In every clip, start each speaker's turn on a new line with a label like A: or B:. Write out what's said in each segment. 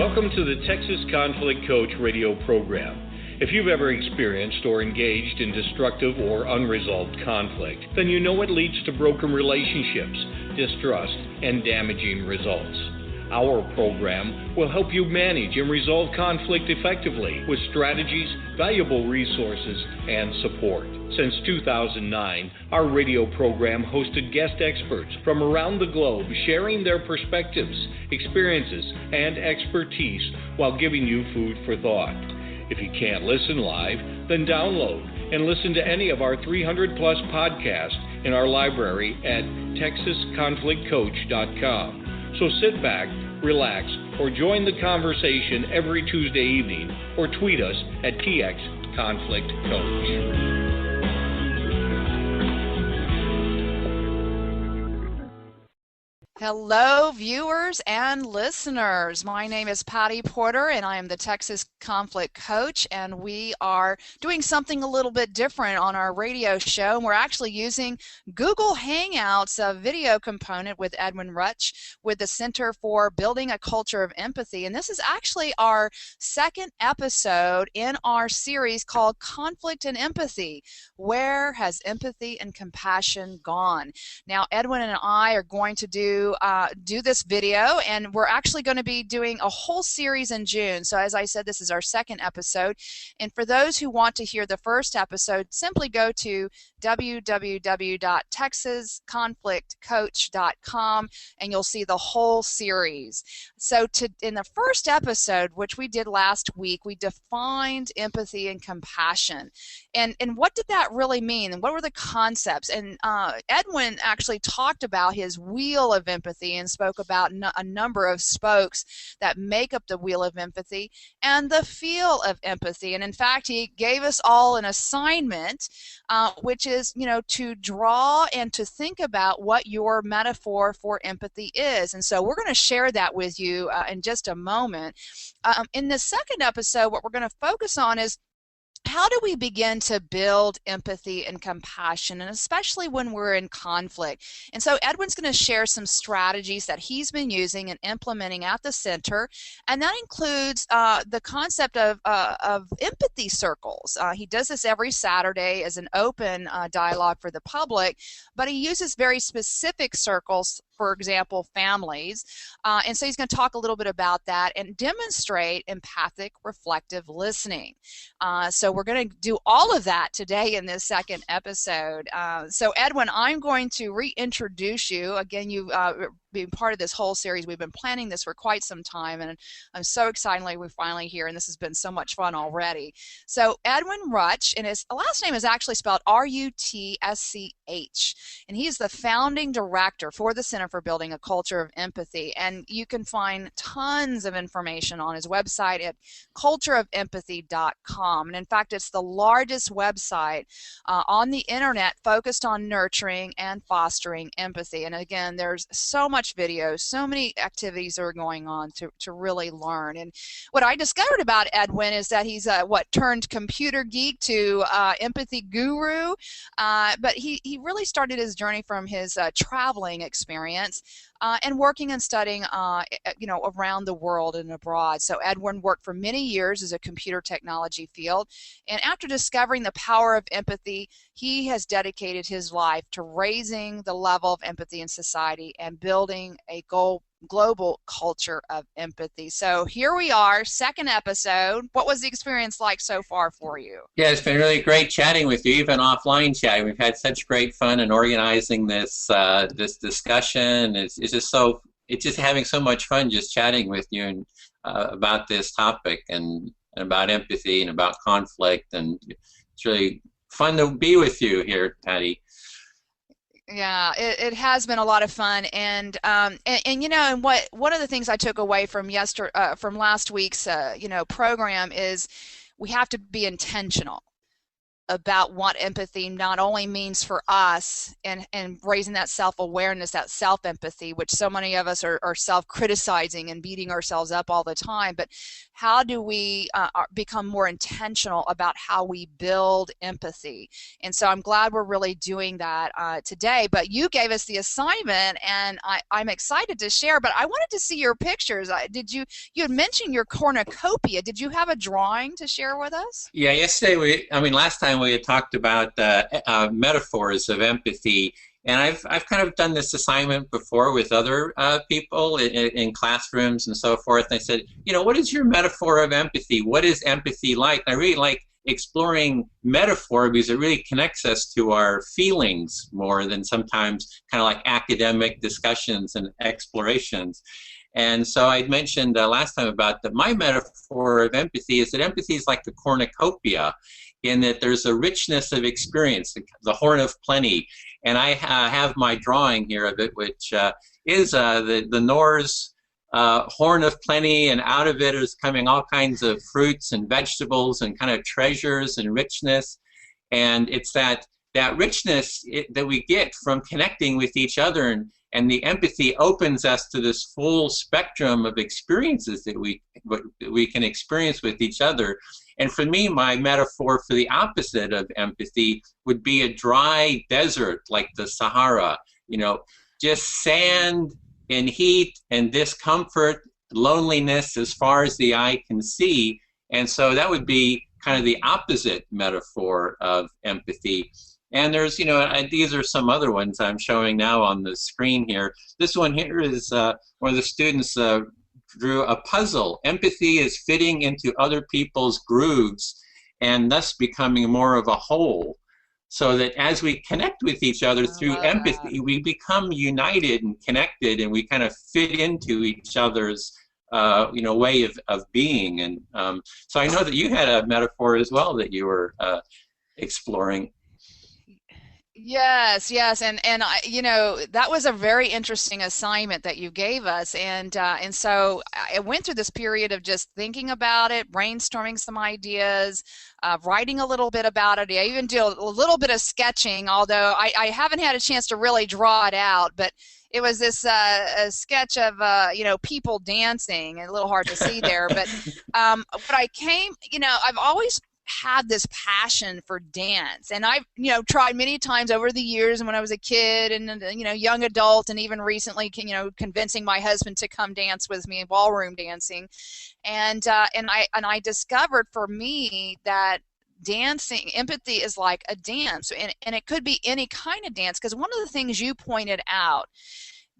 A: Welcome to the Texas Conflict Coach radio program. If you've ever experienced or engaged in destructive or unresolved conflict, then you know it leads to broken relationships, distrust, and damaging results. Our program will help you manage and resolve conflict effectively with strategies, valuable resources, and support. Since 2009, our radio program hosted guest experts from around the globe sharing their perspectives, experiences, and expertise while giving you food for thought. If you can't listen live, then download and listen to any of our 300-plus podcasts in our library at texasconflictcoach.com. So sit back, relax, or join the conversation every Tuesday evening, or tweet us at TXConflictCoach.
B: Hello, viewers and listeners. My name is Patty Porter, and I am the Texas Conflict Coach, and we are doing something a little bit different on our radio show. And we're actually using Google Hangouts, a video component with Edwin Rutsch with the Center for Building a Culture of Empathy. And this is actually our second episode in our series called Conflict and Empathy. Where has empathy and compassion gone? Now, Edwin and I are going to do this video, and we're actually going to be doing a whole series in June. So as I said, this is our second episode, and for those who want to hear the first episode, simply go to www.texasconflictcoach.com and you'll see the whole series. So in the first episode, which we did last week, we defined empathy and compassion. And what did that really mean? And what were the concepts? And Edwin actually talked about his wheel of empathy and spoke about a number of spokes that make up the wheel of empathy and the feel of empathy. And in fact, he gave us all an assignment, which is, to draw and to think about what your metaphor for empathy is. And so we're going to share that with you in just a moment. In the second episode, what we're going to focus on is how do we begin to build empathy and compassion, and especially when we're in conflict? And so Edwin's going to share some strategies that he's been using and implementing at the center, and that includes the concept of empathy circles. He does this every Saturday as an open dialogue for the public, but he uses very specific circles, for example, families. And so he's going to talk a little bit about that and demonstrate empathic, reflective listening. So we're going to do all of that today in this second episode. So Edwin, I'm going to reintroduce you. Again, you've been part of this whole series. We've been planning this for quite some time, and I'm so excited we're finally here, and this has been so much fun already. So Edwin Rutsch, and his last name is actually spelled Rutsch, and he is the founding director for the Center for Building a Culture of Empathy, and you can find tons of information on his website at cultureofempathy.com. And in fact, it's the largest website on the internet focused on nurturing and fostering empathy. And again, there's so much videos, so many activities are going on to really learn. And what I discovered about Edwin is that he's turned computer geek to empathy guru, but he really started his journey from his traveling experience and working and studying around the world and abroad. So Edwin worked for many years as a computer technology field, and after discovering the power of empathy, he has dedicated his life to raising the level of empathy in society and building a global culture of empathy. So here we are, second episode. What was the experience like so far for you?
C: Yeah, it's been really great chatting with you, even offline chatting. We've had such great fun in organizing this this discussion. It's just having so much fun just chatting with you and about this topic and about empathy and about conflict, and it's really fun to be with you here, Patty.
B: Yeah, it has been a lot of fun, and one of the things I took away from last week's program is we have to be intentional. about what empathy not only means for us and raising that self-awareness, that self-empathy, which so many of us are self-criticizing and beating ourselves up all the time, but how do we become more intentional about how we build empathy? And so I'm glad we're really doing that today. But you gave us the assignment, and I'm excited to share, but I wanted to see your pictures. You had mentioned your cornucopia. Did you have a drawing to share with us?
C: Yeah, yesterday last time we had talked about metaphors of empathy, and I've kind of done this assignment before with other people in classrooms and so forth. And I said, what is your metaphor of empathy? What is empathy like? And I really like exploring metaphor because it really connects us to our feelings more than sometimes kind of like academic discussions and explorations. And so I'd mentioned last time about that my metaphor of empathy is that empathy is like the cornucopia, in that there's a richness of experience, the horn of plenty. And I have my drawing here of it, which is the Norse horn of plenty, and out of it is coming all kinds of fruits and vegetables and kind of treasures and richness. And it's that richness that we get from connecting with each other, and the empathy opens us to this full spectrum of experiences that we can experience with each other. And for me, my metaphor for the opposite of empathy would be a dry desert like the Sahara, just sand and heat and discomfort, loneliness as far as the eye can see. And so that would be kind of the opposite metaphor of empathy. And there's, these are some other ones I'm showing now on the screen here. This one here is one of the students drew a puzzle. Empathy is fitting into other people's grooves and thus becoming more of a whole. So that as we connect with each other through empathy, we become united and connected, and we kind of fit into each other's way of being. And so I know that you had a metaphor as well that you were exploring.
B: Yes, and I, that was a very interesting assignment that you gave us, and so I went through this period of just thinking about it, brainstorming some ideas, writing a little bit about it. I even did a little bit of sketching, although I haven't had a chance to really draw it out, but it was this a sketch of people dancing, and a little hard to see there, but I've always had this passion for dance, and I've tried many times over the years, and when I was a kid and young adult, and even recently convincing my husband to come dance with me, ballroom dancing, and I discovered for me that dancing, empathy is like a dance, and it could be any kind of dance, because one of the things you pointed out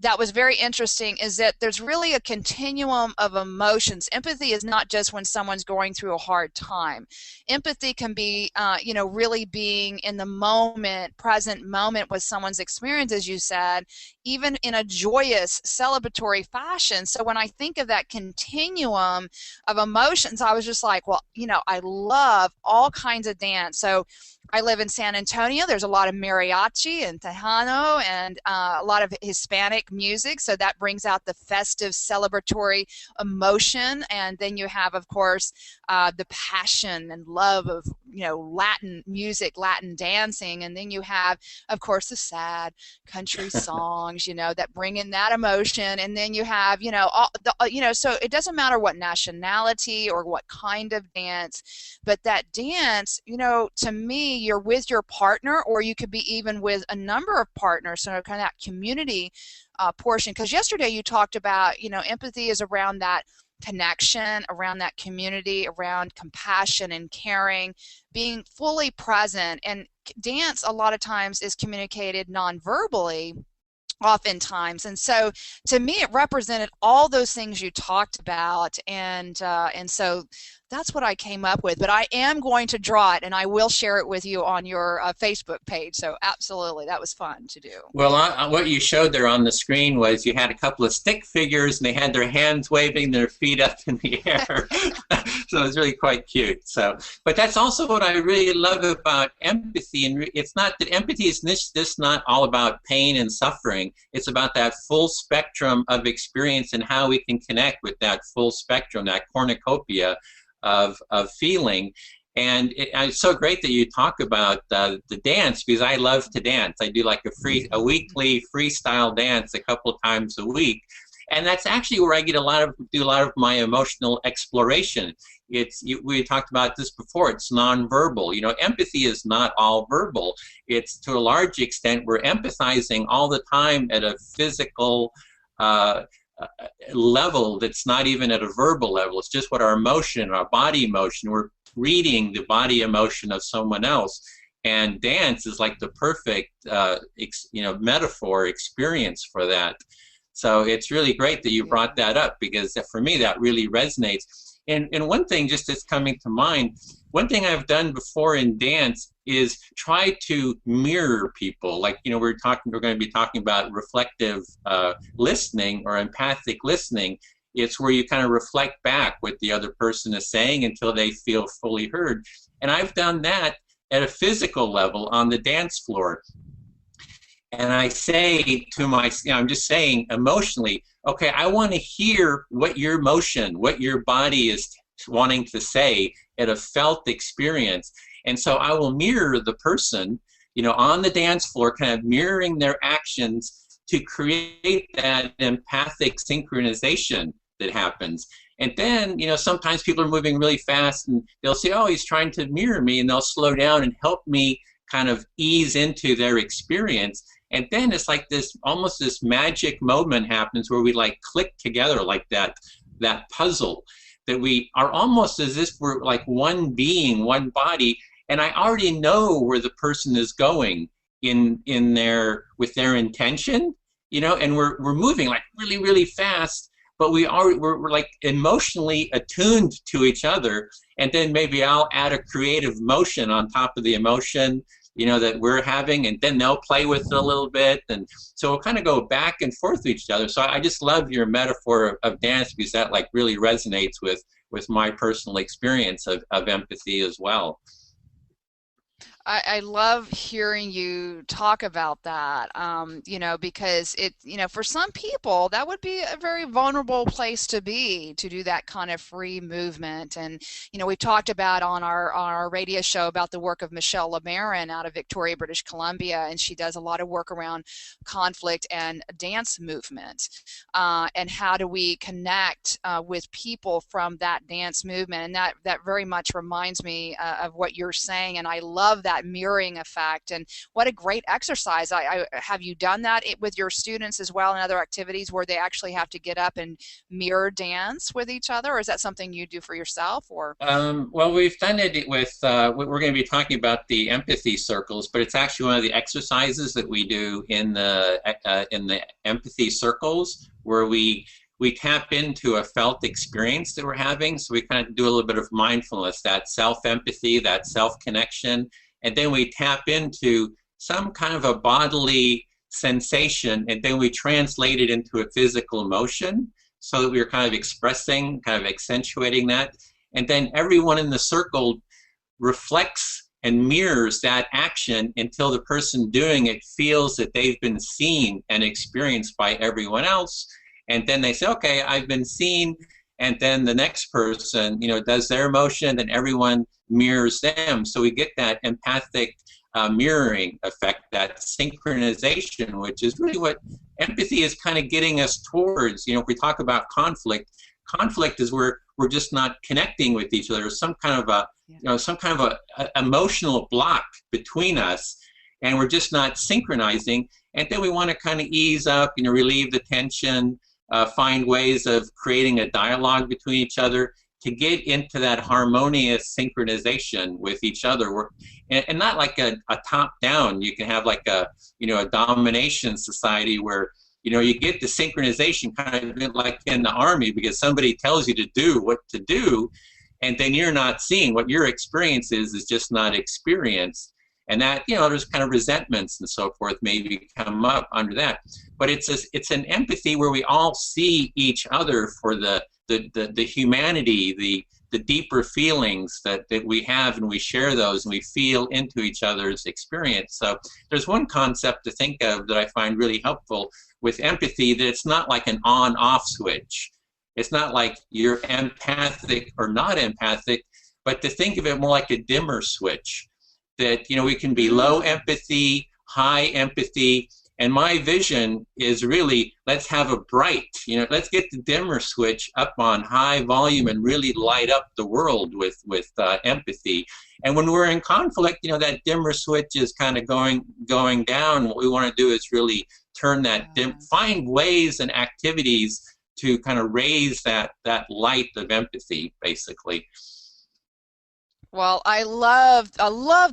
B: that was very interesting is that there's really a continuum of emotions. Empathy is not just when someone's going through a hard time. Empathy can be, really being in the moment, present moment with someone's experience, as you said, even in a joyous, celebratory fashion. So when I think of that continuum of emotions, I was just like, well, I love all kinds of dance. So I live in San Antonio. There's a lot of mariachi and Tejano and a lot of Hispanic music. So that brings out the festive, celebratory emotion. And then you have, of course, the passion and love of, Latin music, Latin dancing. And then you have, of course, the sad country songs, that bring in that emotion. And then you have, so it doesn't matter what nationality or what kind of dance, but that dance, to me, you're with your partner, or you could be even with a number of partners, so kind of that community portion. Because yesterday you talked about, empathy is around that connection, around that community, around compassion and caring, being fully present. And dance a lot of times is communicated non-verbally, oftentimes, and so to me it represented all those things you talked about, and so that's what I came up with. But I am going to draw it, and I will share it with you on your Facebook page. So absolutely, that was fun to do.
C: Well, what you showed there on the screen was you had a couple of stick figures, and they had their hands waving, their feet up in the air. So it was really quite cute. So, but that's also what I really love about empathy, and it's not that empathy is just not all about pain and suffering. It's about that full spectrum of experience and how we can connect with that full spectrum, that cornucopia of feeling. And it's so great that you talk about the dance, because I love to dance. I do like a weekly freestyle dance a couple times a week. And that's actually where I do a lot of my emotional exploration. We talked about this before, it's nonverbal. Empathy is not all verbal. It's to a large extent, we're empathizing all the time at a physical level that's not even at a verbal level. It's just what our emotion, our body emotion, we're reading the body emotion of someone else. And dance is like the perfect metaphor experience for that. So it's really great that you brought that up, because for me that really resonates. And one thing just that's coming to mind, one thing I've done before in dance is try to mirror people. Like, we're going to be talking about reflective listening or empathic listening. It's where you kind of reflect back what the other person is saying until they feel fully heard. And I've done that at a physical level on the dance floor. And I say to I'm just saying emotionally, okay, I want to hear what your emotion, what your body is wanting to say at a felt experience. And so I will mirror the person, on the dance floor, kind of mirroring their actions to create that empathic synchronization that happens. And then, sometimes people are moving really fast and they'll say, oh, he's trying to mirror me, and they'll slow down and help me kind of ease into their experience. And then it's like almost this magic moment happens where we like click together like that puzzle, that we are almost as if we're like one being, one body. And I already know where the person is going with their intention, and we're moving like really, really fast, but we're like emotionally attuned to each other. And then maybe I'll add a creative motion on top of the emotion, that we're having, and then they'll play with it a little bit. And so we'll kind of go back and forth with each other. So I just love your metaphor of dance, because that like really resonates with my personal experience of empathy as well.
B: I love hearing you talk about that, because for some people, that would be a very vulnerable place to be, to do that kind of free movement. And, we talked about on our radio show about the work of Michelle LeBaron out of Victoria, British Columbia, and she does a lot of work around conflict and dance movement. And how do we connect with people from that dance movement? And that very much reminds me of what you're saying, and I love that mirroring effect. And what a great exercise. Have you done that with your students as well in other activities where they actually have to get up and mirror dance with each other, or is that something you do for yourself? Or
C: well, we've done it with we're going to be talking about the empathy circles, but it's actually one of the exercises that we do in the empathy circles, where we tap into a felt experience that we're having. So we kind of do a little bit of mindfulness, that self-empathy, that self-connection. And then we tap into some kind of a bodily sensation, and then we translate it into a physical emotion, so that we're kind of expressing, kind of accentuating that. And then everyone in the circle reflects and mirrors that action until the person doing it feels that they've been seen and experienced by everyone else. And then they say, okay, I've been seen. And then the next person, does their motion, and everyone mirrors them. So we get that empathic mirroring effect, that synchronization, which is really what empathy is kind of getting us towards. If we talk about conflict is where we're just not connecting with each other. There's some kind of a emotional block between us, and we're just not synchronizing. And then we want to kind of ease up, relieve the tension, find ways of creating a dialogue between each other to get into that harmonious synchronization with each other. And not like a top down. You can have like a domination society where, you get the synchronization kind of like in the army, because somebody tells you to do what to do, and then you're not seeing what your experience is just not experienced. And that, there's kind of resentments and so forth maybe come up under that. But it's an empathy where we all see each other for the humanity, the deeper feelings that we have, and we share those, and we feel into each other's experience. So there's one concept to think of that I find really helpful with empathy, that it's not like an on-off switch. It's not like you're empathic or not empathic, but to think of it more like a dimmer switch, that, you know, we can be low empathy, high empathy. And my vision is really, let's have a bright, you know, let's get the dimmer switch up on high volume and really light up the world with empathy. And when we're in conflict, you know, that dimmer switch is kind of going down. What we want to do is really turn that find ways and activities to kind of raise that light of empathy, basically.
B: Well, I love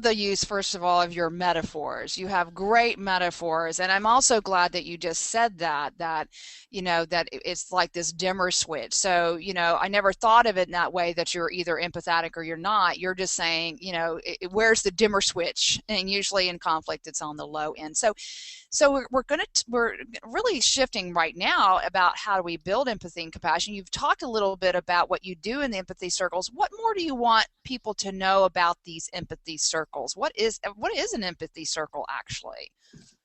B: the use, first of all, of your metaphors. You have great metaphors, and I'm also glad that you just said that you know, that it's like this dimmer switch. So, you know, I never thought of it in that way, that you're either empathetic or you're not. You're just saying, you know, where's the dimmer switch? And usually in conflict, it's on the low end. So we're really shifting right now about how do we build empathy and compassion. You've talked a little bit about what you do in the empathy circles. What more do you want people to know about these empathy circles? What is an empathy circle actually?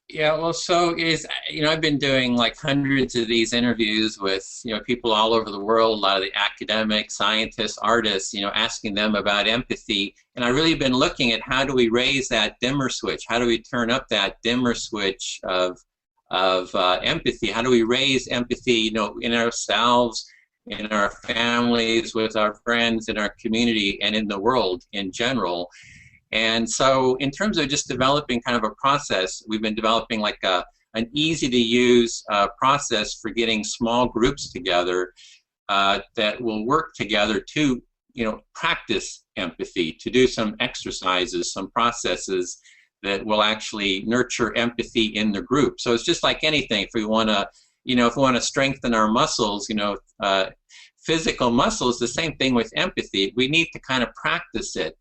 C: Yeah, well, so you know, I've been doing like hundreds of these interviews with, you know, people all over the world, a lot of the academics, scientists, artists, you know, asking them about empathy. And I've really been looking at how do we raise that dimmer switch? How do we turn up that dimmer switch of empathy? How do we raise empathy, you know, in ourselves, in our families, with our friends, in our community, and in the world in general? And so in terms of just developing kind of a process, we've been developing like an easy to use process for getting small groups together that will work together to, you know, practice empathy, to do some exercises, some processes that will actually nurture empathy in the group. So it's just like anything. If we want to, you know, if we want to strengthen our muscles, you know, physical muscles, the same thing with empathy. We need to kind of practice it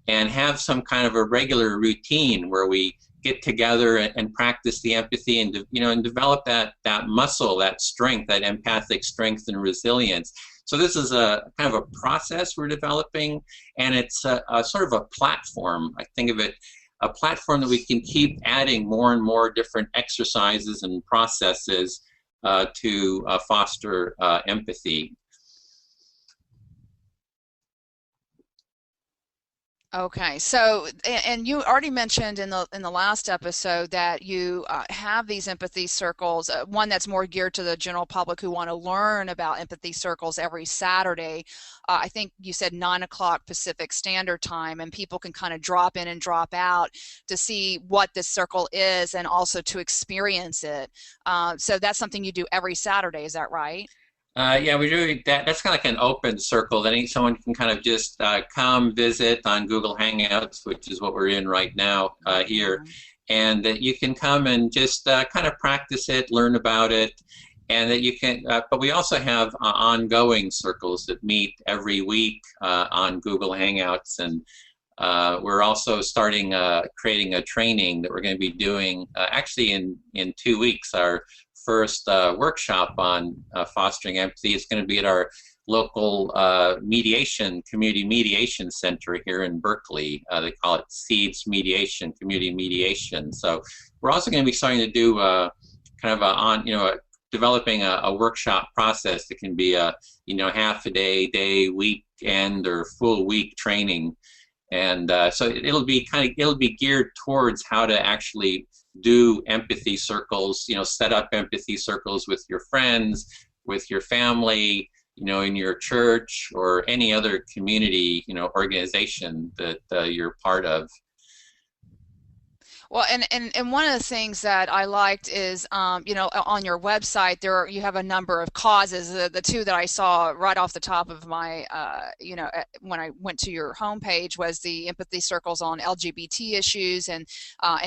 C: and have some kind of a regular routine where we get together and practice the empathy, and, you know, and develop that muscle, that strength, that empathic strength and resilience. So this is a kind of a process we're developing, and it's a sort of a platform. I think of it, a platform that we can keep adding more and more different exercises and processes to foster empathy.
B: Okay, so and you already mentioned in the last episode that you have these empathy circles, one that's more geared to the general public who want to learn about empathy circles every Saturday. I think you said 9 o'clock Pacific Standard Time, and people can kind of drop in and drop out to see what this circle is and also to experience it. So that's something you do every Saturday, is that right?
C: Yeah, we do that. That's kind of like an open circle. That someone can kind of just come visit on Google Hangouts, which is what we're in right now here, and that you can come and just kind of practice it, learn about it, and that you can. But we also have ongoing circles that meet every week on Google Hangouts, and we're also starting creating a training that we're going to be doing actually in 2 weeks. Our first workshop on fostering empathy is going to be at our local community mediation center here in Berkeley. They call it SEEDS Mediation, Community Mediation. So we're also going to be starting to do kind of developing a workshop process that can be a, you know, half a day, weekend, or full week training. And so it'll be geared towards how to actually do empathy circles, you know, set up empathy circles with your friends, with your family, you know, in your church or any other community, you know, organization that you're part of.
B: Well, and one of the things that I liked is, you know, on your website you have a number of causes. The two that I saw right off the top of my, you know, when I went to your homepage was the empathy circles on LGBT issues, and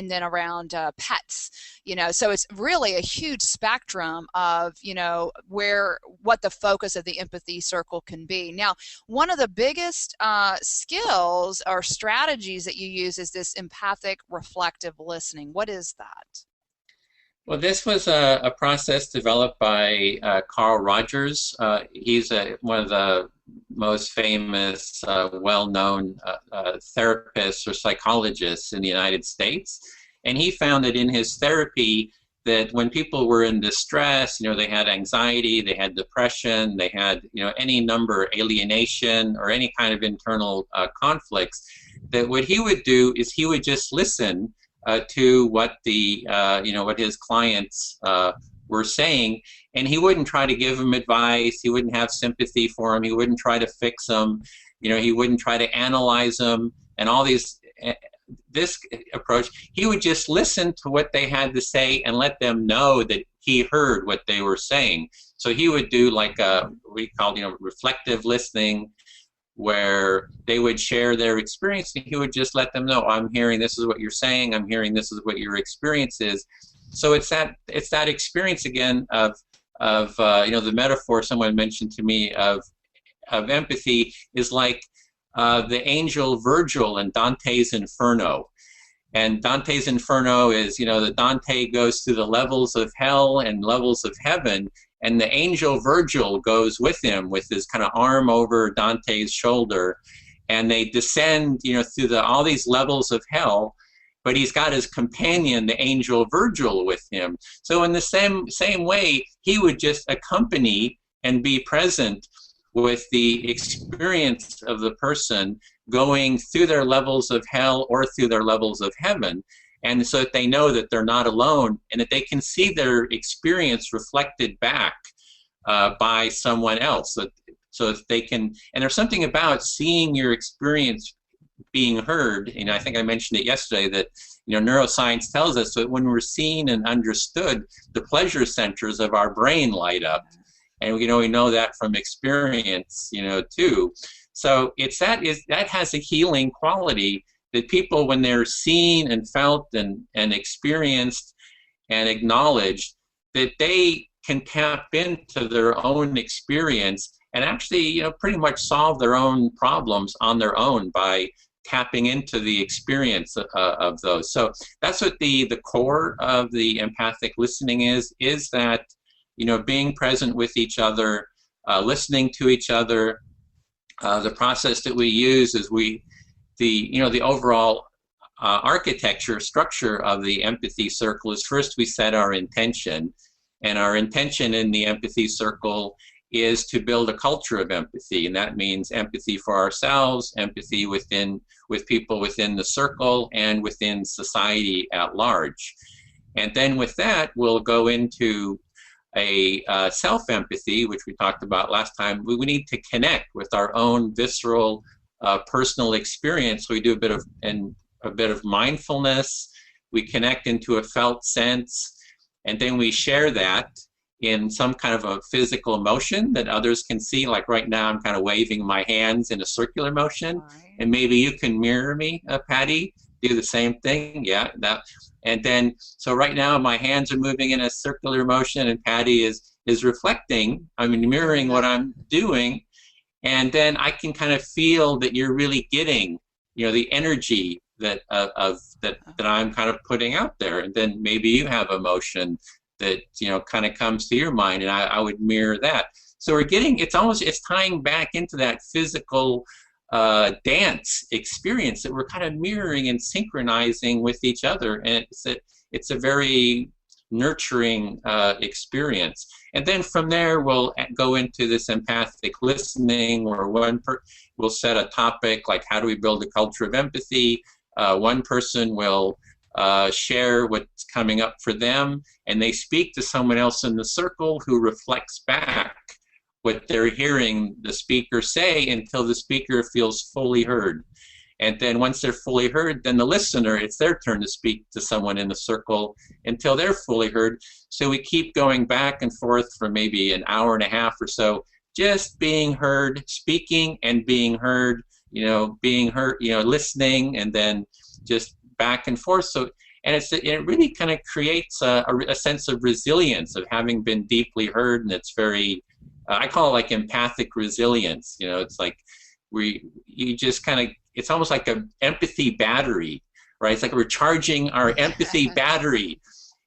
B: then around pets. You know, so it's really a huge spectrum of, you know, what the focus of the empathy circle can be. Now, one of the biggest skills or strategies that you use is this empathic reflective listening. What is that?
C: Well, this was a process developed by Carl Rogers. He's one of the most famous, well-known therapists or psychologists in the United States. And he found that in his therapy, that when people were in distress, they had anxiety, they had depression, they had, any number, alienation, or any kind of internal conflicts, that what he would do is he would just listen to what what his clients were saying, and he wouldn't try to give them advice. He wouldn't have sympathy for them. He wouldn't try to fix them. He wouldn't try to analyze them and all these. This approach, he would just listen to what they had to say and let them know that he heard what they were saying. So he would do like what we call, reflective listening, where they would share their experience, and he would just let them know, I'm hearing this is what you're saying, I'm hearing this is what your experience is. So it's that experience again of the metaphor someone mentioned to me of empathy is like the angel Virgil in Dante's Inferno. And Dante's Inferno is, that Dante goes through the levels of hell and levels of heaven, and the angel Virgil goes with him with his kind of arm over Dante's shoulder, and they descend, through all these levels of hell, but he's got his companion, the angel Virgil, with him. So in the same way, he would just accompany and be present with the experience of the person going through their levels of hell or through their levels of heaven, and so that they know that they're not alone and that they can see their experience reflected back by someone else, so that they can. And there's something about seeing your experience being heard, I think I mentioned it yesterday, that neuroscience tells us that when we're seen and understood, the pleasure centers of our brain light up. And we know that from experience, too. So that has a healing quality, that people, when they're seen and felt and experienced and acknowledged, that they can tap into their own experience and actually, pretty much solve their own problems on their own by tapping into the experience of those. So that's what the core of the empathic listening is that, being present with each other, listening to each other. The process that we use is the overall architecture, structure of the empathy circle is, first we set our intention, and our intention in the empathy circle is to build a culture of empathy, and that means empathy for ourselves, empathy with people within the circle, and within society at large. And then with that, we'll go into a self-empathy, which we talked about last time. We need to connect with our own visceral, personal experience. We do a bit of mindfulness. We connect into a felt sense, and then we share that in some kind of a physical motion that others can see. Like right now, I'm kind of waving my hands in a circular motion, and maybe you can mirror me, Patty. Do the same thing, yeah. And then, so right now my hands are moving in a circular motion, and Patty is reflecting, mirroring what I'm doing, and then I can kind of feel that you're really getting, the energy that I'm kind of putting out there, and then maybe you have emotion that kind of comes to your mind, and I would mirror that. So it's tying back into that physical dance experience that we're kind of mirroring and synchronizing with each other, and it's a very nurturing experience. And then from there we'll go into this empathic listening, where we'll set a topic like, how do we build a culture of empathy? One person will share what's coming up for them, and they speak to someone else in the circle who reflects back what they're hearing the speaker say until the speaker feels fully heard. And then once they're fully heard, then the listener, it's their turn to speak to someone in the circle until they're fully heard. So we keep going back and forth for maybe an hour and a half or so, just being heard, speaking and being heard, listening, and then just back and forth. So, and it really kind of creates a sense of resilience, of having been deeply heard, and it's very, I call it like empathic resilience. It's like it's almost like an empathy battery, right? It's like we're charging our empathy battery.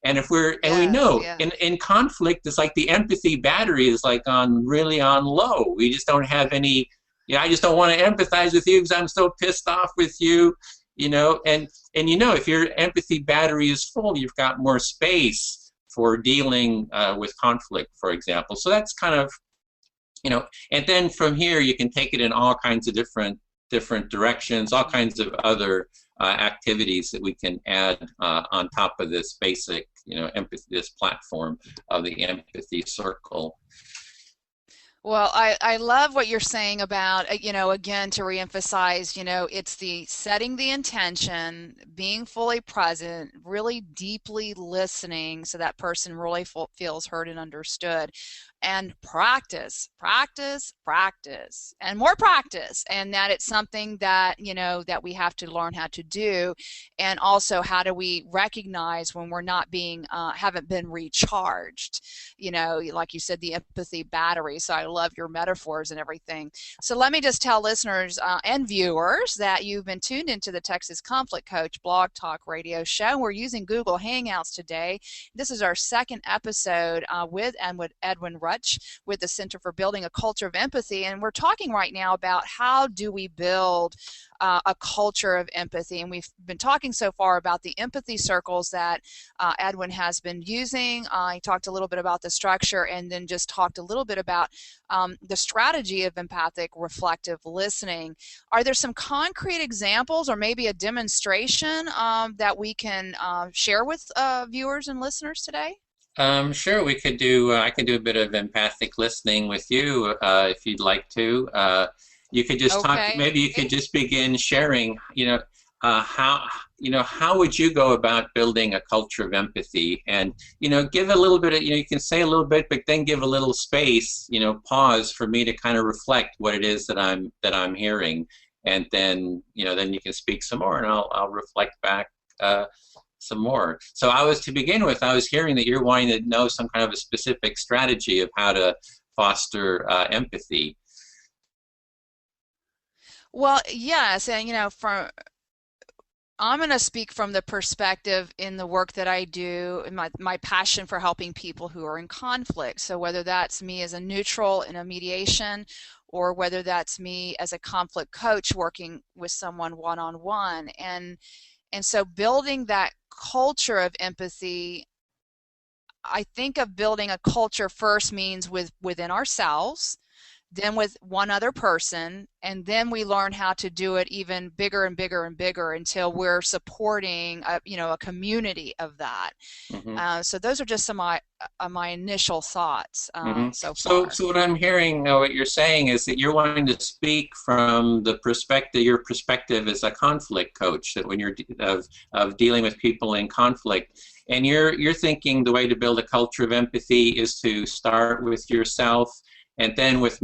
C: And we know in conflict, it's like the empathy battery is like really on low. We just don't have any, I just don't want to empathize with you because I'm so pissed off with you, and if your empathy battery is full, you've got more space for dealing with conflict, for example. So that's kind of, and then from here you can take it in all kinds of different directions, all kinds of other activities that we can add on top of this basic, empathy, this platform of the empathy circle.
B: Well, I love what you're saying about, again, to reemphasize, it's the setting the intention, being fully present, really deeply listening so that person really feels heard and understood, and practice, and more practice, and that it's something that, that we have to learn how to do, and also how do we recognize when we're not haven't been recharged, like you said, the empathy battery. So I love your metaphors and everything. So let me just tell listeners and viewers that you've been tuned into the Texas Conflict Coach Blog Talk Radio Show. We're using Google Hangouts today. This is our second episode with Edwin Rutsch with the Center for Building a Culture of Empathy, and we're talking right now about how do we build a culture of empathy. And we've been talking so far about the empathy circles that Edwin has been using. He talked a little bit about the structure, and then just talked a little bit about the strategy of empathic reflective listening. Are there some concrete examples or maybe a demonstration that we can share with viewers and listeners today?
C: Sure, we could do. I could do a bit of empathic listening with you if you'd like to. You could just talk. Maybe you could just begin sharing. How would you go about building a culture of empathy? And give a little bit of. You can say a little bit, but then give a little space. Pause for me to kind of reflect what it is that I'm hearing, and then then you can speak some more, and I'll reflect back. Some more. So I was hearing that you're wanting to know some kind of a specific strategy of how to foster empathy.
B: Well, yes, and I'm going to speak from the perspective in the work that I do, and my passion for helping people who are in conflict. So whether that's me as a neutral in a mediation, or whether that's me as a conflict coach working with someone one-on-one, and so building that culture of empathy, I think of building a culture first means within ourselves, then with one other person, and then we learn how to do it even bigger and bigger and bigger until we're supporting a community of that.
C: Mm-hmm.
B: So those are just some of my initial thoughts so
C: far.
B: So
C: what I'm hearing, what you're saying is that you're wanting to speak from the perspective, your perspective as a conflict coach, that when you're of dealing with people in conflict, and you're thinking the way to build a culture of empathy is to start with yourself, and then with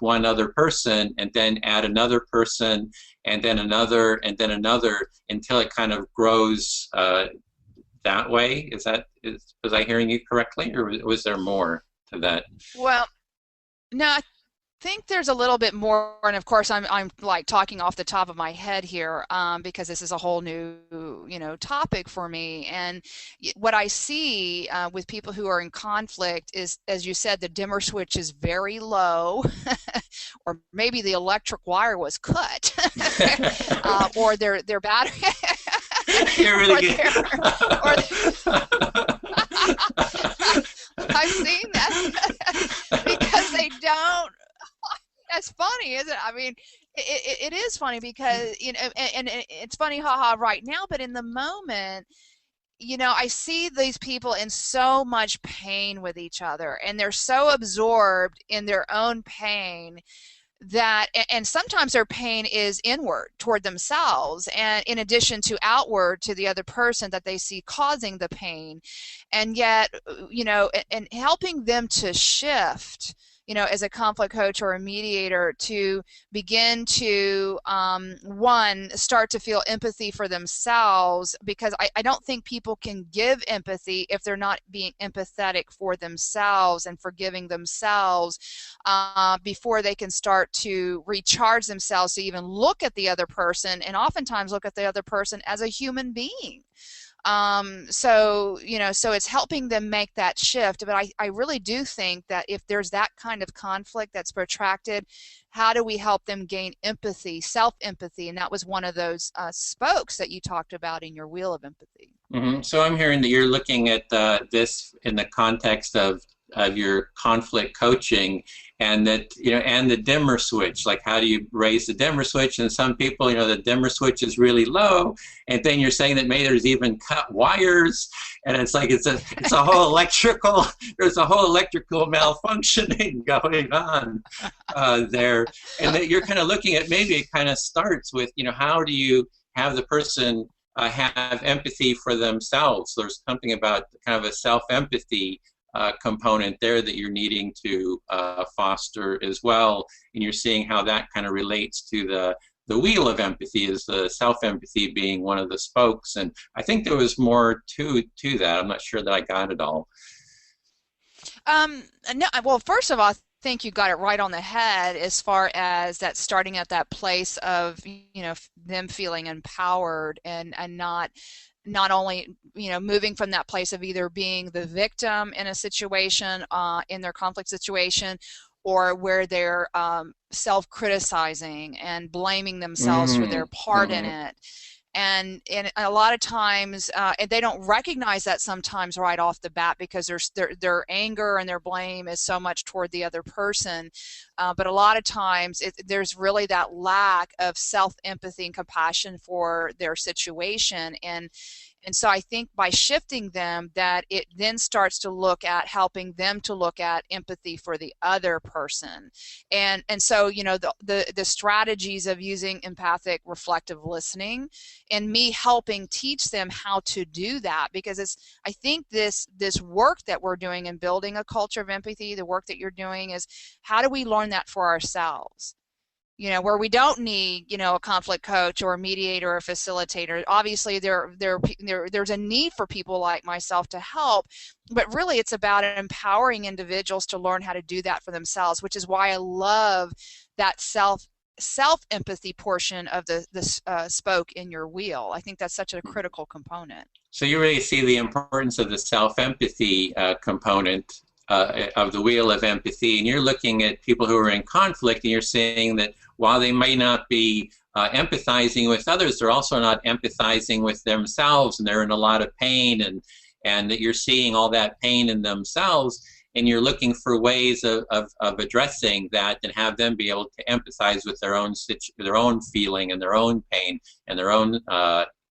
C: one other person, and then add another person, and then another, and then another, until it kind of grows that way. Was I hearing you correctly, or was there more to that?
B: Well, no, I think there's a little bit more, and of course I'm like talking off the top of my head here because this is a whole new topic for me. And what I see with people who are in conflict is, as you said, the dimmer switch is very low, or maybe the electric wire was cut, or their battery.
C: You're really good.
B: I've seen that because they don't. That's funny, isn't it? I mean, it is funny because, and it's funny, haha, right now, but in the moment, I see these people in so much pain with each other, and they're so absorbed in their own pain that, and sometimes their pain is inward toward themselves, and in addition to outward to the other person that they see causing the pain, and yet, and helping them to shift, as a conflict coach or a mediator, to begin to, start to feel empathy for themselves, because I don't think people can give empathy if they're not being empathetic for themselves and forgiving themselves before they can start to recharge themselves to even look at the other person, and oftentimes look at the other person as a human being. So, so it's helping them make that shift. But I really do think that if there's that kind of conflict that's protracted, how do we help them gain empathy, self-empathy? And that was one of those spokes that you talked about in your wheel of empathy.
C: So I'm hearing that you're looking at this in the context of your conflict coaching, and that, and the dimmer switch, like how do you raise the dimmer switch? And some people, the dimmer switch is really low, and then you're saying that maybe there's even cut wires, and it's like it's a whole there's a whole electrical malfunctioning going on there, and that you're kind of looking at, maybe it kind of starts with, how do you have the person have empathy for themselves? There's something about kind of a self-empathy component there that you're needing to foster as well, and you're seeing how that kind of relates to the wheel of empathy, is the self-empathy being one of the spokes. And I think there was more to that. I'm not sure that I got it all.
B: No, well, first of all, I think you got it right on the head as far as that starting at that place of them feeling empowered and not only moving from that place of either being the victim in a situation, in their conflict situation, or where they're self-criticizing and blaming themselves for their part in it. And a lot of times they don't recognize that sometimes right off the bat, because their anger and their blame is so much toward the other person. But a lot of times there's really that lack of self-empathy and compassion for their situation. And so I think by shifting them, that it then starts to look at helping them to look at empathy for the other person. And so, the strategies of using empathic reflective listening, and me helping teach them how to do that, because I think this work that we're doing in building a culture of empathy, the work that you're doing, is how do we learn that for ourselves? Where we don't need, a conflict coach or a mediator or a facilitator. Obviously, there's a need for people like myself to help, but really it's about empowering individuals to learn how to do that for themselves, which is why I love that self-empathy portion of the spoke in your wheel. I think that's such a critical component.
C: So you really see the importance of the self-empathy component of the wheel of empathy, and you're looking at people who are in conflict, and you're saying that while they may not be empathizing with others, they're also not empathizing with themselves, and they're in a lot of pain, and that you're seeing all that pain in themselves, and you're looking for ways of addressing that, and have them be able to empathize with their own feeling and their own pain and their own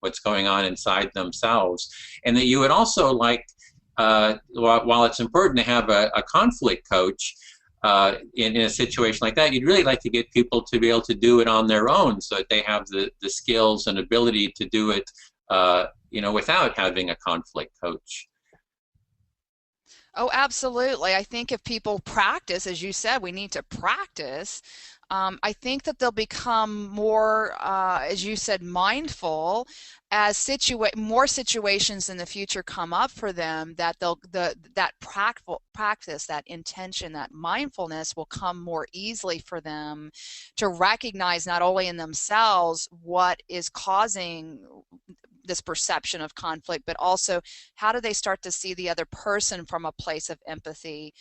C: what's going on inside themselves. And that you would also like, while it's important to have a conflict coach in a situation like that, you'd really like to get people to be able to do it on their own, so that they have the skills and ability to do it without having a conflict coach.
B: Oh, absolutely. I think if people practice, as you said, we need to practice. I think that they'll become more, as you said, mindful as more situations in the future come up for them, that that practice, that intention, that mindfulness will come more easily for them to recognize not only in themselves what is causing this perception of conflict, but also how do they start to see the other person from a place of empathy,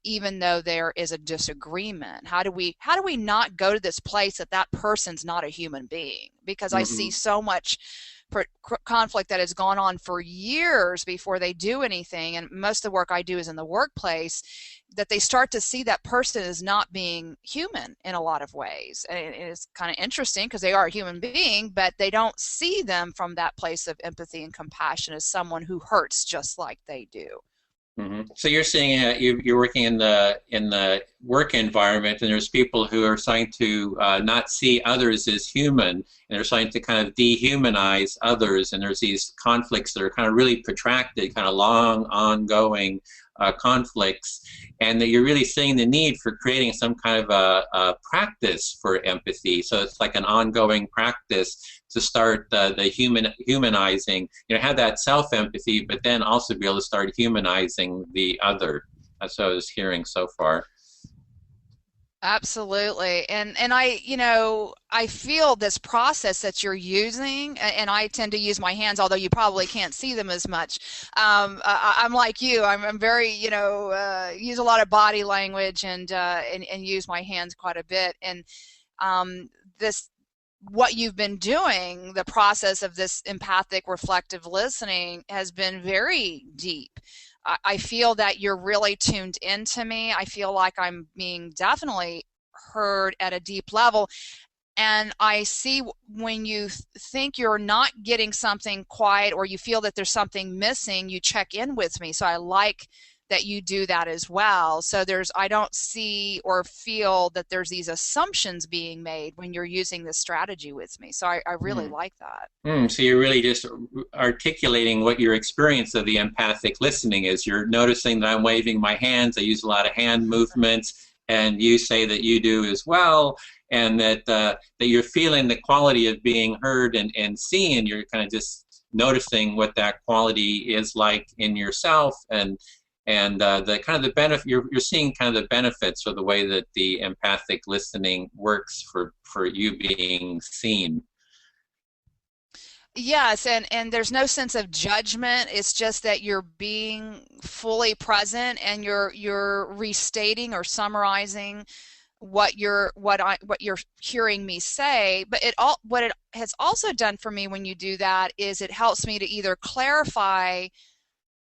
B: even though there is a disagreement? How do we not go to this place that person's not a human being? Because I see so much conflict that has gone on for years before they do anything, and most of the work I do is in the workplace, that they start to see that person as not being human in a lot of ways. And it's kind of interesting because they are a human being, but they don't see them from that place of empathy and compassion as someone who hurts just like they do.
C: So you're seeing you're working in the work environment, and there's people who are starting to not see others as human, and they're starting to kind of dehumanize others, and there's these conflicts that are kind of really protracted, kind of long, ongoing conflicts, and that you're really seeing the need for creating some kind of a practice for empathy. So it's like an ongoing practice to start the humanizing, have that self-empathy, but then also be able to start humanizing the other. That's what I was hearing so far.
B: Absolutely. And I, I feel this process that you're using, and I tend to use my hands, although you probably can't see them as much. I'm like you. I'm very, use a lot of body language and use my hands quite a bit. And this, what you've been doing, the process of this empathic reflective listening has been very deep. I feel that you're really tuned into me. I feel like I'm being definitely heard at a deep level. And I see when you think you're not getting something quite, or you feel that there's something missing, you check in with me. So I like that you do that as well. So I don't see or feel that there's these assumptions being made when you're using this strategy with me. So I really like that.
C: So you're really just articulating what your experience of the empathic listening is. You're noticing that I'm waving my hands. I use a lot of hand movements, and you say that you do as well, and that you're feeling the quality of being heard and seen. You're kind of just noticing what that quality is like in yourself, and the kind of the benefit you're seeing, kind of the benefits of the way that the empathic listening works for you being seen.
B: Yes, and there's no sense of judgment. It's just that you're being fully present, and you're restating or summarizing what you're hearing me say. But what it has also done for me when you do that is it helps me to either clarify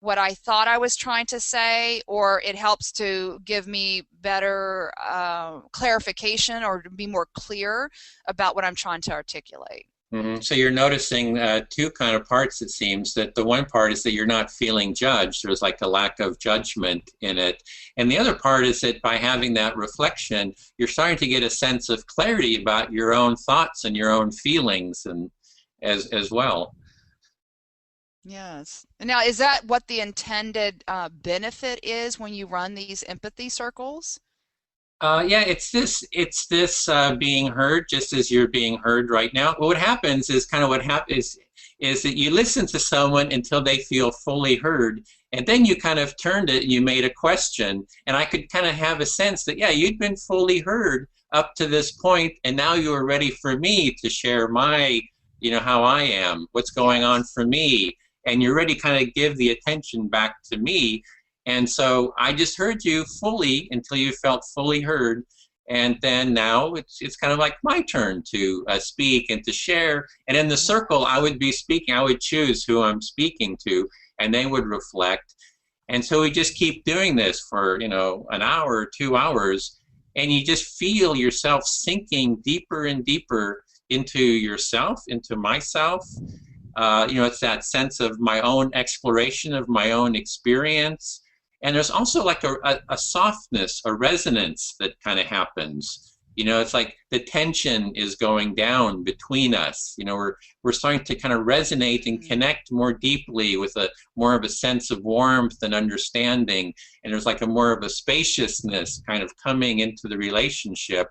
B: what I thought I was trying to say, or it helps to give me better clarification, or to be more clear about what I'm trying to articulate.
C: So you're noticing two kind of parts, it seems. That the one part is that you're not feeling judged. There's like a lack of judgment in it. And the other part is that by having that reflection, you're starting to get a sense of clarity about your own thoughts and your own feelings and as well.
B: Yes. Now, is that what the intended benefit is when you run these empathy circles?
C: Yeah, it's this being heard just as you're being heard right now. What happens is is that you listen to someone until they feel fully heard, and then you kind of turned it, you made a question, and I could kind of have a sense that, yeah, you'd been fully heard up to this point, and now you are ready for me to share my, how I am, what's going on for me, and you're ready to kind of give the attention back to me. And so I just heard you fully until you felt fully heard. And then now it's kind of like my turn to speak and to share. And in the circle, I would be speaking. I would choose who I'm speaking to, and they would reflect. And so we just keep doing this for, an hour, 2 hours. And you just feel yourself sinking deeper and deeper into yourself, into myself. It's that sense of my own exploration of my own experience. And there's also like a softness, a resonance that kind of happens. It's like the tension is going down between us. We're starting to kind of resonate and connect more deeply with more of a sense of warmth and understanding. And there's like more of a spaciousness kind of coming into the relationship.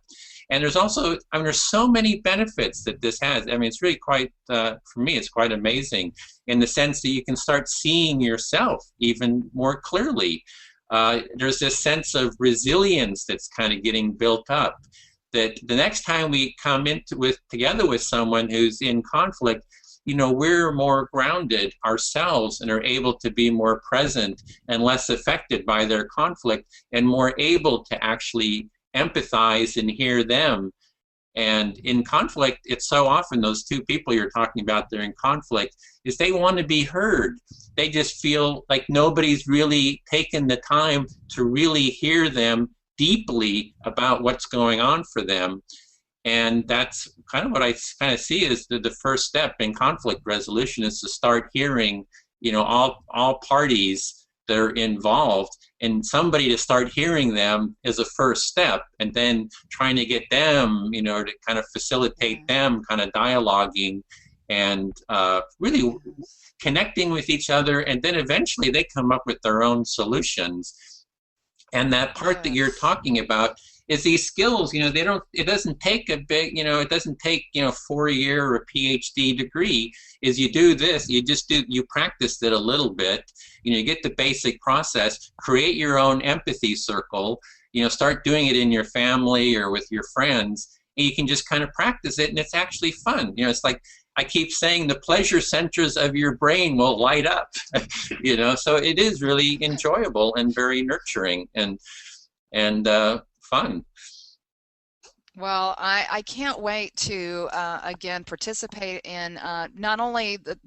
C: And there's also, there's so many benefits that this has. It's really quite, for me, it's quite amazing in the sense that you can start seeing yourself even more clearly. There's this sense of resilience that's kind of getting built up, that the next time we come together with someone who's in conflict, we're more grounded ourselves and are able to be more present and less affected by their conflict, and more able to actually empathize and hear them. And in conflict, it's so often those two people you're talking about, they're in conflict, is they want to be heard. They just feel like nobody's really taken the time to really hear them deeply about what's going on for them. And that's kind of what I kind of see as the first step in conflict resolution, is to start hearing, all parties that are involved, and somebody to start hearing them is a first step, and then trying to get them, to kind of facilitate them kind of dialoguing and really connecting with each other, and then eventually they come up with their own solutions. And that part that you're talking about is these skills, it doesn't take a big, it doesn't take, 4-year or a PhD degree. Is you do this, you practice it a little bit, you get the basic process, create your own empathy circle, start doing it in your family or with your friends, and you can just kind of practice it, and it's actually fun. It's like I keep saying, the pleasure centers of your brain will light up. So it is really enjoyable and very nurturing and fun.
B: Well, I can't wait to again participate in not only the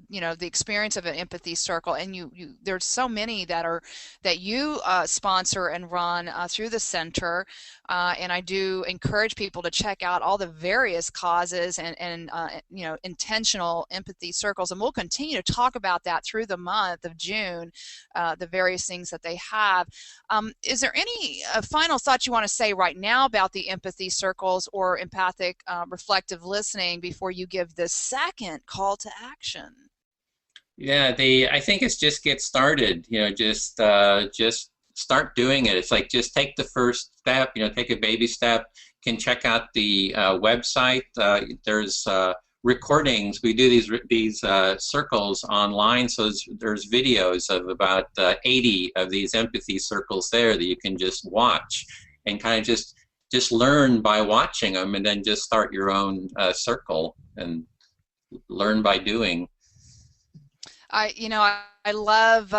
B: experience of an empathy circle, and there's so many that you sponsor and run through the center, and I do encourage people to check out all the various causes and intentional empathy circles, and we'll continue to talk about that through the month of June, the various things that they have. Is there any final thoughts you want to say right now about the empathy circles or empathic reflective listening before you give the second call to action?
C: Yeah, I think it's just get started. Just start doing it. It's like just take the first step. Take a baby step. You can check out the website. There's recordings. We do these circles online, so there's videos of about 80 of these empathy circles there that you can just watch and kind of just learn by watching them, and then just start your own circle and learn by doing.
B: I love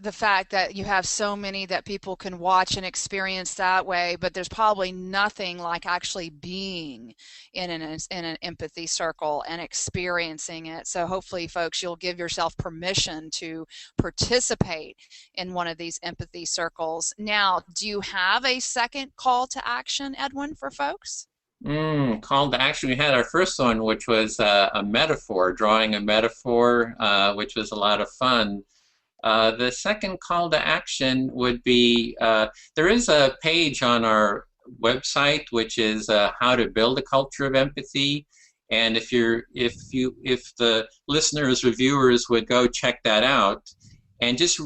B: the fact that you have so many that people can watch and experience that way, but there's probably nothing like actually being in an empathy circle and experiencing it. So hopefully, folks, you'll give yourself permission to participate in one of these empathy circles. Now, do you have a second call to action, Edwin, for folks?
C: Call to action. We had our first one, which was a metaphor, drawing a metaphor, which was a lot of fun. The second call to action would be, there is a page on our website, which is how to build a culture of empathy. And if the listeners or viewers would go check that out and just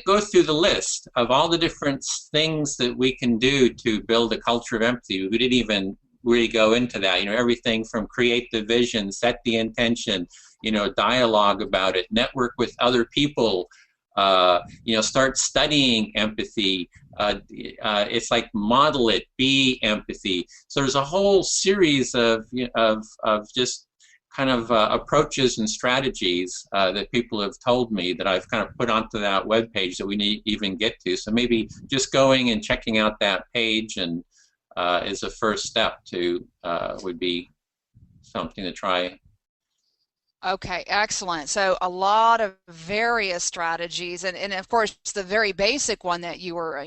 C: go through the list of all the different things that we can do to build a culture of empathy. We didn't even really go into that. Everything from create the vision, set the intention, dialogue about it, network with other people, start studying empathy. It's like model it, be empathy. So there's a whole series of just kind of approaches and strategies that people have told me that I've kind of put onto that webpage that we need even get to. So maybe just going and checking out that page and is a first step to would be something to try.
B: Okay, excellent. So a lot of various strategies, and of course the very basic one that you were,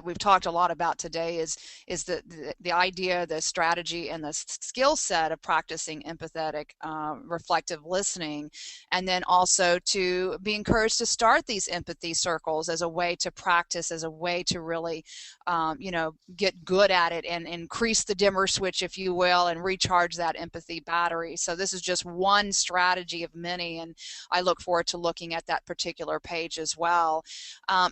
B: we've talked a lot about today is the idea, the strategy, and the skill set of practicing empathetic, reflective listening, and then also to be encouraged to start these empathy circles as a way to practice, as a way to really, get good at it and increase the dimmer switch, if you will, and recharge that empathy battery. So this is just one strategy of many, and I look forward to looking at that particular page as well.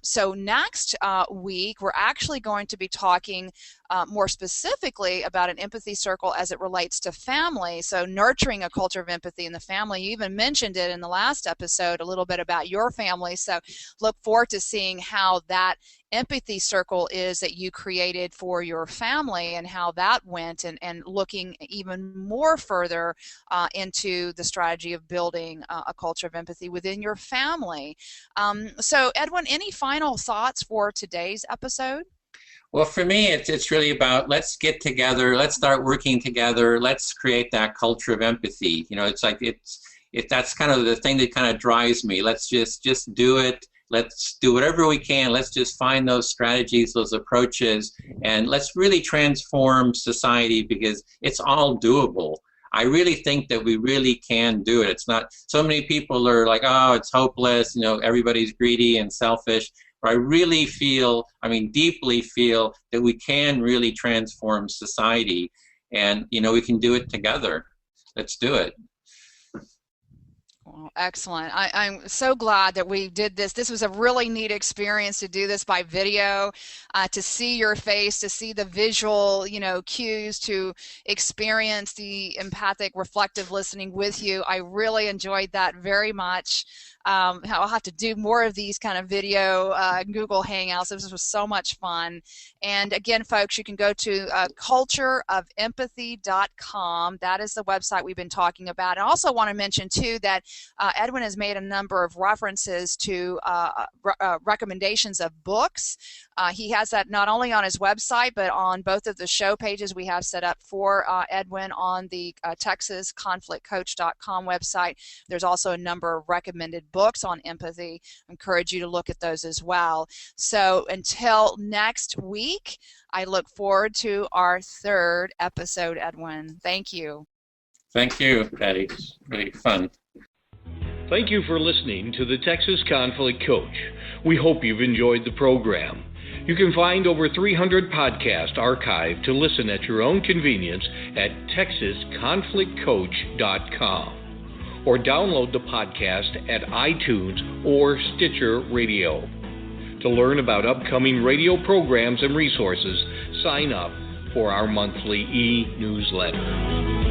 B: So next week, we're actually going to be talking more specifically about an empathy circle as it relates to family. So nurturing a culture of empathy in the family. You even mentioned it in the last episode, a little bit about your family. So look forward to seeing how that empathy circle is that you created for your family and how that went, and looking even more further into the strategy of building a culture of empathy within your family. So Edwin, any final thoughts for today's episode?
C: Well, for me, it's really about let's get together, let's start working together, let's create that culture of empathy. It's like that's kind of the thing that kind of drives me. Let's just do it. Let's do whatever we can. Let's just find those strategies, those approaches, and let's really transform society, because it's all doable. I really think that we really can do it. It's not, so many people are like, oh, it's hopeless, everybody's greedy and selfish. But I really feel, deeply feel that we can really transform society, and, we can do it together. Let's do it.
B: Well, excellent. I'm so glad that we did this. This was a really neat experience to do this by video, to see your face, to see the visual, cues, to experience the empathic, reflective listening with you. I really enjoyed that very much. I'll have to do more of these kind of video Google Hangouts. This was so much fun. And again, folks, you can go to cultureofempathy.com. That is the website we've been talking about. And I also want to mention, too, that Edwin has made a number of references to recommendations of books. He has that not only on his website, but on both of the show pages we have set up for Edwin on the TexasConflictCoach.com website. There's also a number of recommended books on empathy. I encourage you to look at those as well. So until next week, I look forward to our third episode, Edwin. Thank you.
C: Thank you, Patty. It's really fun.
A: Thank you for listening to the Texas Conflict Coach. We hope you've enjoyed the program. You can find over 300 podcasts archived to listen at your own convenience at TexasConflictCoach.com. or download the podcast at iTunes or Stitcher Radio. To learn about upcoming radio programs and resources, sign up for our monthly e-newsletter.